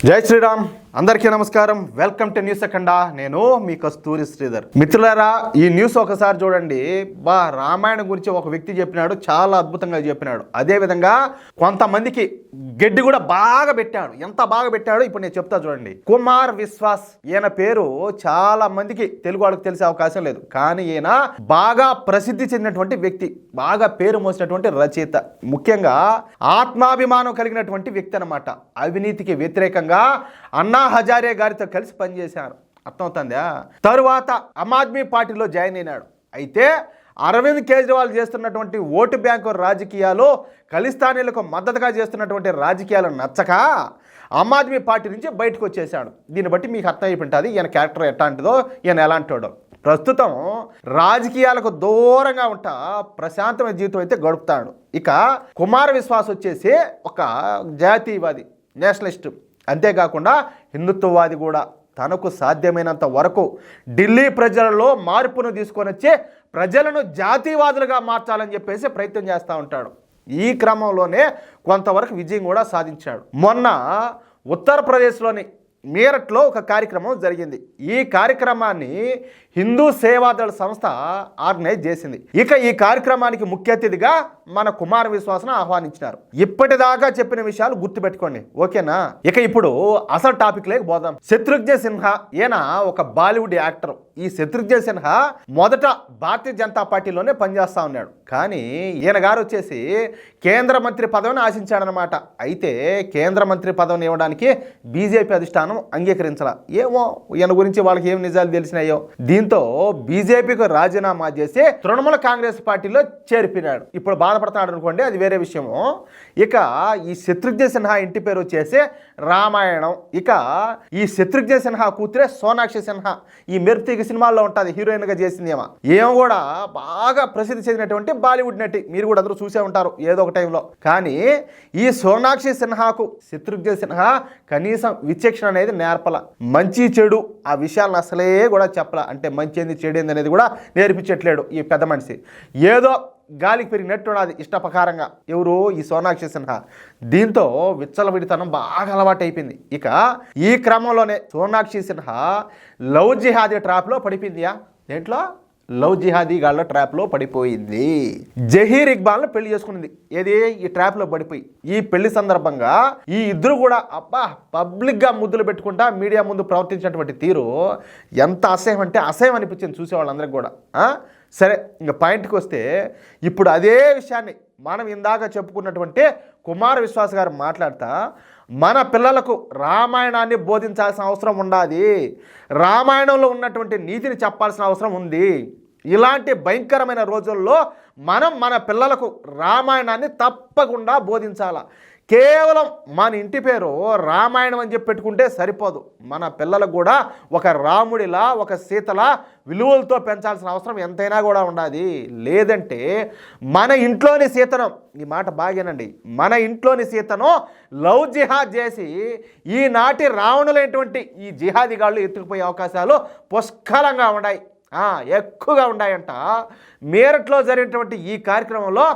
జై శ్రీరామ్. అందరికీ నమస్కారం. వెల్కమ్ టు న్యూస్ అఖండ. నేను మీ కస్తూరి శ్రీధర్. మిత్రులారా, ఈ న్యూస్ ఒకసారి చూడండి. రామాయణం గురించి ఒక వ్యక్తి చెప్పినాడు, చాలా అద్భుతంగా చెప్పినాడు. అదేవిధంగా కొంతమందికి గడ్డి కూడా బాగా పెట్టాడు. ఎంత బాగా పెట్టాడో ఇప్పుడు నేను చెప్తా చూడండి. కుమార్ విశ్వాస్, ఈయన పేరు చాలా మందికి తెలుగు వాళ్ళకి తెలిసే అవకాశం లేదు, కానీ ఈయన బాగా ప్రసిద్ధి చెందినటువంటి వ్యక్తి, బాగా పేరు మోసినటువంటి రచయిత, ముఖ్యంగా ఆత్మాభిమానం కలిగినటువంటి వ్యక్తి అన్నమాట. అవినీతికి వ్యతిరేకంగా అన్నా హజారే గారితో కలిసి పనిచేశారు. అర్థమవుతుందా? తరువాత ఆమ్ ఆద్మీ పార్టీలో జాయిన్ అయినాడు. అయితే అరవింద్ కేజ్రీవాల్ చేస్తున్నటువంటి ఓటు బ్యాంకు రాజకీయాలు, ఖలిస్తానీలకు మద్దతుగా చేస్తున్నటువంటి రాజకీయాలు నచ్చక ఆమ్ ఆద్మీ పార్టీ నుంచి బయటకు వచ్చేసాడు. దీన్ని బట్టి మీకు అర్థమైపోయింటుంది ఈయన క్యారెక్టర్ ఎట్లాంటిదో, ఈయన ఎలాంటివాడో. ప్రస్తుతం రాజకీయాలకు దూరంగా ఉంటా ప్రశాంతమైన జీవితం అయితే గడుపుతాడు. ఇక కుమార్ విశ్వాస్ వచ్చేసి ఒక జాతీయవాది, నేషనలిస్ట్, అంతేకాకుండా హిందుత్వవాది కూడా. తనకు సాధ్యమైనంత వరకు ఢిల్లీ ప్రజలలో మార్పును తీసుకొని వచ్చి ప్రజలను జాతీయవాదులుగా మార్చాలని చెప్పేసి ప్రయత్నం చేస్తూ ఉంటాడు. ఈ క్రమంలోనే కొంతవరకు విజయం కూడా సాధించాడు. మొన్న ఉత్తరప్రదేశ్లోని మీరట్లో ఒక కార్యక్రమం జరిగింది. ఈ కార్యక్రమాన్ని హిందూ సేవాదళ సంస్థ ఆర్గనైజ్ చేసింది. ఇక ఈ కార్యక్రమానికి ముఖ్య అతిథిగా మన కుమార్ విశ్వాస్ను ఆహ్వానించినారు. ఇప్పటిదాకా చెప్పిన విషయాలు గుర్తుపెట్టుకోండి, ఓకేనా? ఇక ఇప్పుడు అసలు టాపిక్ లేక పోదాం. శత్రుఘ్న సిన్హా, ఈయన ఒక బాలీవుడ్ యాక్టర్. ఈ శత్రుఘ్న సిన్హా మొదట భారతీయ జనతా పార్టీలోనే పనిచేస్తా ఉన్నాడు, కానీ ఈయన గారు వచ్చేసి కేంద్ర మంత్రి పదవిని ఆశించాడనమాట. అయితే కేంద్ర మంత్రి పదవిని ఇవ్వడానికి బీజేపీ అధిష్టానం అంగీకరించాల. ఏమో ఈయన గురించి వాళ్ళకి ఏం నిజాలు తెలిసినాయో. దీంతో బీజేపీకి రాజీనామా చేసి తృణమూల కాంగ్రెస్ పార్టీలో చేరిపోయినాడు. ఇప్పుడు బాధపడుతున్నాడు అనుకోండి, అది వేరే విషయము. ఇక ఈ శత్రుఘ్న సిన్హా ఇంటి పేరు వచ్చేసి రామాయణం. ఇక ఈ శత్రుఘ్న సిన్హా కూతురే సోనాక్షి సిన్హా. ఈ మెరుపుతీగ సినిమాల్లో ఉంటుంది, హీరోయిన్గా చేసింది ఏమో. ఏమో కూడా బాగా ప్రసిద్ధి చెందినటువంటి బాలీవుడ్ నటి. మీరు కూడా అందరూ చూసే ఉంటారు ఏదో ఒక టైంలో. కానీ ఈ సోనాక్షి సిన్హాకు శత్రుఘ్న సిన్హా కనీసం విచక్షణ అనేది నేర్పల. మంచి చెడు ఆ విషయాలను అసలే కూడా చెప్పల. అంటే మంచి ఏంది చెడు ఏంది అనేది కూడా నేర్పించట్లేడు ఈ పెద్ద మనిషి. ఏదో గాలికి పెరిగినట్టున్నది ఇష్టప్రకారంగా. ఎవరు? ఈ సోనాక్షి సిన్హా. దీంతో విచ్చలవిడితనం బాగా అలవాటు అయిపోయింది. ఇక ఈ క్రమంలోనే సోనాక్షి సిన్హా లవ్ జిహాదీ ట్రాప్లో పడిపోయిందియా. దేంట్లో? లవ్ జిహాదీ గాళ్ళ ట్రాప్లో పడిపోయింది. జహీర్ ఇక్బాల్ను పెళ్లి చేసుకునింది. ఏది? ఈ ట్రాప్లో పడిపోయి. ఈ పెళ్లి సందర్భంగా ఈ ఇద్దరు కూడా పబ్లిక్గా ముద్దులు పెట్టుకుంటా మీడియా ముందు ప్రవర్తించినటువంటి తీరు ఎంత అసహ్యం అంటే అసహ్యం అనిపించింది చూసే వాళ్ళందరికీ కూడా. సరే, ఇంకా పాయింట్కి వస్తే ఇప్పుడు అదే విషయాన్ని మనం ఇందాక చెప్పుకున్నటువంటి కుమార్ విశ్వాస్ గారు మాట్లాడుతా, మన పిల్లలకు రామాయణాన్ని బోధించాల్సిన అవసరం ఉండాలి, రామాయణంలో ఉన్నటువంటి నీతిని చెప్పాల్సిన అవసరం ఉంది. ఇలాంటి భయంకరమైన రోజుల్లో మనం మన పిల్లలకు రామాయణాన్ని తప్పకుండా బోధించాల. కేవలం మన ఇంటి పేరు రామాయణం అని చెప్పి పెట్టుకుంటే సరిపోదు. మన పిల్లలకు కూడా ఒక రాముడిలా, ఒక సీతలా విలువలతో పెంచాల్సిన అవసరం ఎంతైనా కూడా ఉండాలి. లేదంటే మన ఇంట్లోని సీతను, ఈ మాట బాగేనండి, మన ఇంట్లోని సీతను లవ్ జిహాద్ చేసి ఈనాటి రావణులైనటువంటి ఈ జిహాదీగాళ్ళు ఎత్తుకుపోయే అవకాశాలు పుష్కలంగా ఉన్నాయి, ఎక్కువగా ఉన్నాయంట. మీరట్లో జరిగినటువంటి ఈ కార్యక్రమంలో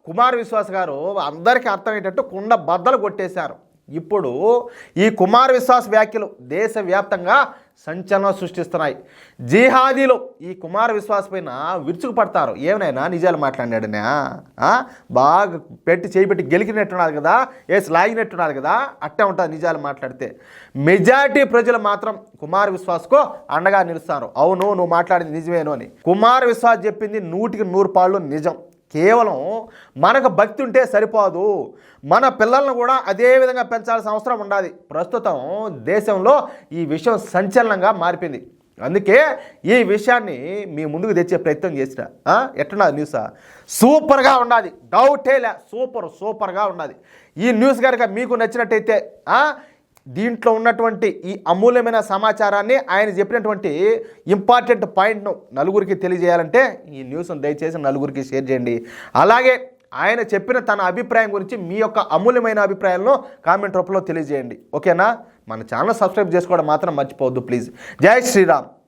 కుమార్ విశ్వాస్ గారు అందరికీ అర్థమయ్యేటట్టు కుండ బద్దలు కొట్టేశారు. ఇప్పుడు ఈ కుమార్ విశ్వాస్ వ్యాఖ్యలు దేశవ్యాప్తంగా సంచలనం సృష్టిస్తున్నాయి. జిహాదీలు ఈ కుమార్ విశ్వాస్ పైన విరుచుకు పడతారు. ఏమైనా నిజాలు మాట్లాడినాడనా? బాగా చేయిపెట్టి గెలికినట్టున్నారు కదా, వేసి లాగినట్టున్నారు కదా, అట్టే ఉంటుంది నిజాలు మాట్లాడితే. మెజారిటీ ప్రజలు మాత్రం కుమార్ విశ్వాస్కు అండగా నిలుస్తారు. అవును, నువ్వు మాట్లాడింది నిజమేను అని. కుమార్ విశ్వాస్ చెప్పింది 100కి 100 పాళ్ళు నిజం. కేవలం మనకు భక్తి ఉంటే సరిపోదు, మన పిల్లలను కూడా అదే విధంగా పెంచాల్సిన అవసరం ఉండాలి. ప్రస్తుతం దేశంలో ఈ విషయం సంచలనంగా మారిపోయింది. అందుకే ఈ విషయాన్ని మీ ముందుకు తెచ్చే ప్రయత్నం చేసిన. ఎట్లున్నది న్యూస్? సూపర్గా ఉండాలి, డౌటేలే, సూపర్గా ఉండాలి. ఈ న్యూస్ కనుక మీకు నచ్చినట్టయితే దీంట్లో ఉన్నటువంటి ఈ అమూల్యమైన సమాచారాన్ని, ఆయన చెప్పినటువంటి ఇంపార్టెంట్ పాయింట్ను నలుగురికి తెలియజేయాలంటే ఈ న్యూస్ను దయచేసి నలుగురికి షేర్ చేయండి. అలాగే ఆయన చెప్పిన తన అభిప్రాయం గురించి మీ యొక్క అమూల్యమైన అభిప్రాయాలను కామెంట్ రూపంలో తెలియజేయండి, ఓకేనా? మన ఛానల్ సబ్స్క్రైబ్ చేసుకోవడం మాత్రం మర్చిపోవద్దు ప్లీజ్. జై శ్రీరామ్.